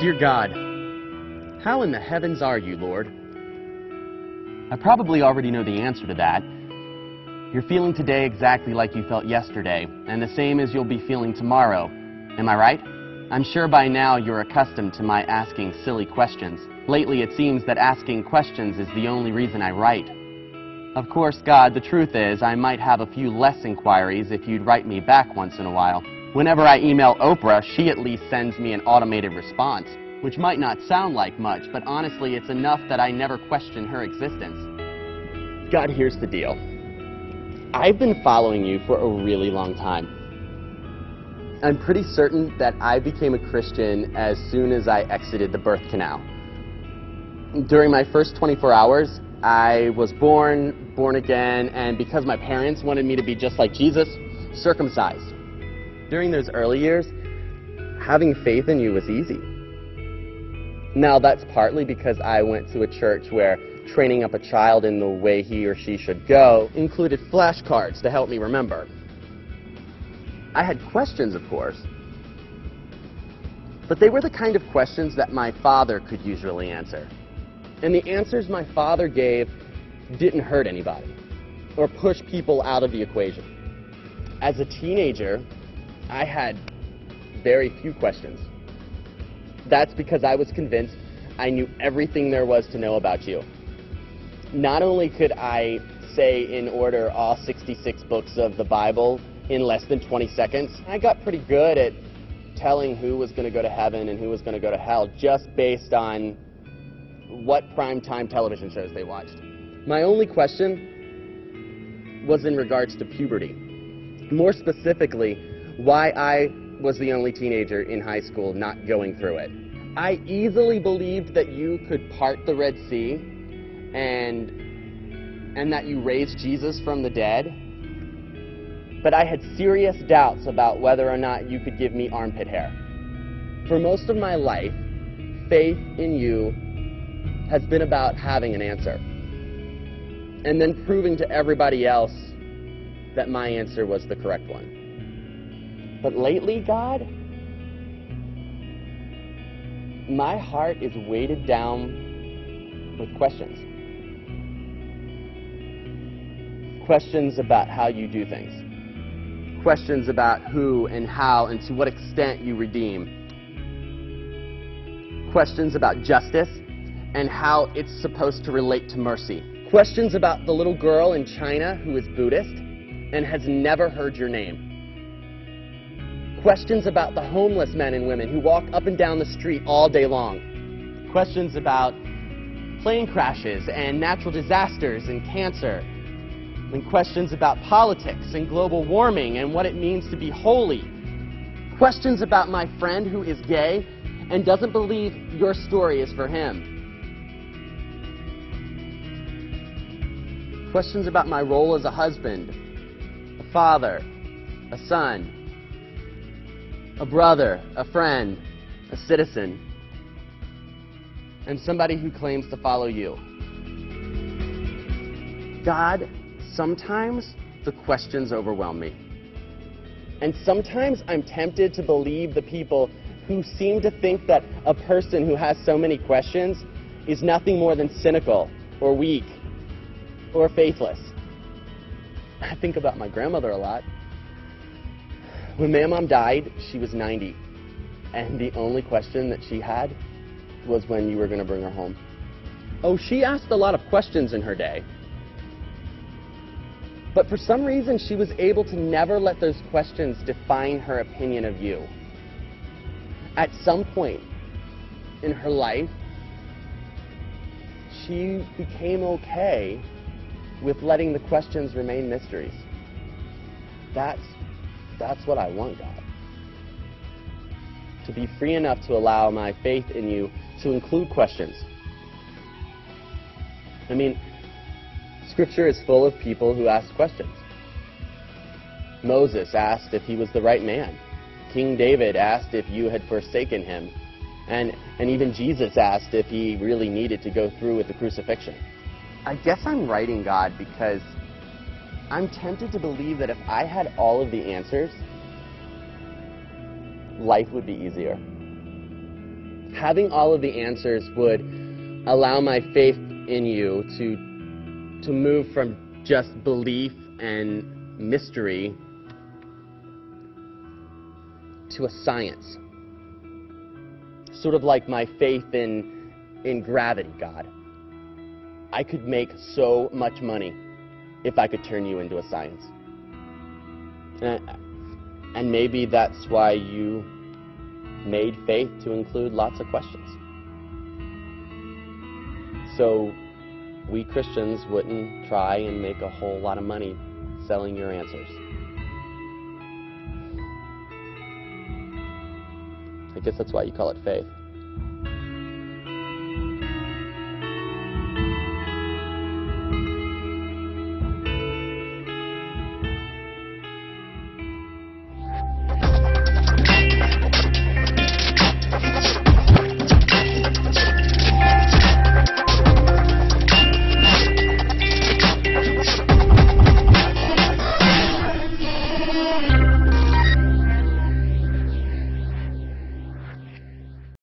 Dear God, how in the heavens are you, Lord? I probably already know the answer to that. You're feeling today exactly like you felt yesterday, and the same as you'll be feeling tomorrow. Am I right? I'm sure by now you're accustomed to my asking silly questions. Lately it seems that asking questions is the only reason I write. Of course, God, the truth is I might have a few less inquiries if you'd write me back once in a while. Whenever I email Oprah, she at least sends me an automated response, which might not sound like much, but honestly it's enough that I never question her existence. God, here's the deal. I've been following you for a really long time. I'm pretty certain that I became a Christian as soon as I exited the birth canal. During my first 24 hours, I was born again, and because my parents wanted me to be just like Jesus, circumcised. During those early years, having faith in you was easy. Now, that's partly because I went to a church where training up a child in the way he or she should go included flashcards to help me remember. I had questions, of course, but they were the kind of questions that my father could usually answer. And the answers my father gave didn't hurt anybody or push people out of the equation. As a teenager, I had very few questions. That's because I was convinced I knew everything there was to know about you. Not only could I say in order all 66 books of the Bible in less than 20 seconds, I got pretty good at telling who was going to go to heaven and who was going to go to hell just based on what primetime television shows they watched. My only question was in regards to puberty. More specifically, why I was the only teenager in high school not going through it. I easily believed that you could part the Red Sea and that you raised Jesus from the dead, but I had serious doubts about whether or not you could give me armpit hair. For most of my life, faith in you has been about having an answer and then proving to everybody else that my answer was the correct one. But lately, God, my heart is weighted down with questions. Questions about how you do things. Questions about who and how and to what extent you redeem. Questions about justice and how it's supposed to relate to mercy. Questions about the little girl in China who is Buddhist and has never heard your name. Questions about the homeless men and women who walk up and down the street all day long. Questions about plane crashes and natural disasters and cancer. And questions about politics and global warming and what it means to be holy. Questions about my friend who is gay and doesn't believe your story is for him. Questions about my role as a husband, a father, a son, a brother, a friend, a citizen, and somebody who claims to follow you. God, sometimes the questions overwhelm me. And sometimes I'm tempted to believe the people who seem to think that a person who has so many questions is nothing more than cynical or weak or faithless. I think about my grandmother a lot. When my mom died, she was 90, and the only question that she had was when you were going to bring her home. Oh, she asked a lot of questions in her day, but for some reason she was able to never let those questions define her opinion of you. At some point in her life, she became okay with letting the questions remain mysteries. That's what I want, God. To be free enough to allow my faith in you to include questions. I mean, Scripture is full of people who ask questions. Moses asked if he was the right man. King David asked if you had forsaken him. And even Jesus asked if he really needed to go through with the crucifixion. I guess I'm writing God because I'm tempted to believe that if I had all of the answers, life would be easier. having all of the answers would allow my faith in you to move from just belief and mystery to a science. Sort of like my faith in gravity, God. I could make so much money if I could turn you into a science. And maybe that's why you made faith to include lots of questions. So we Christians wouldn't try and make a whole lot of money selling your answers. I guess that's why you call it faith.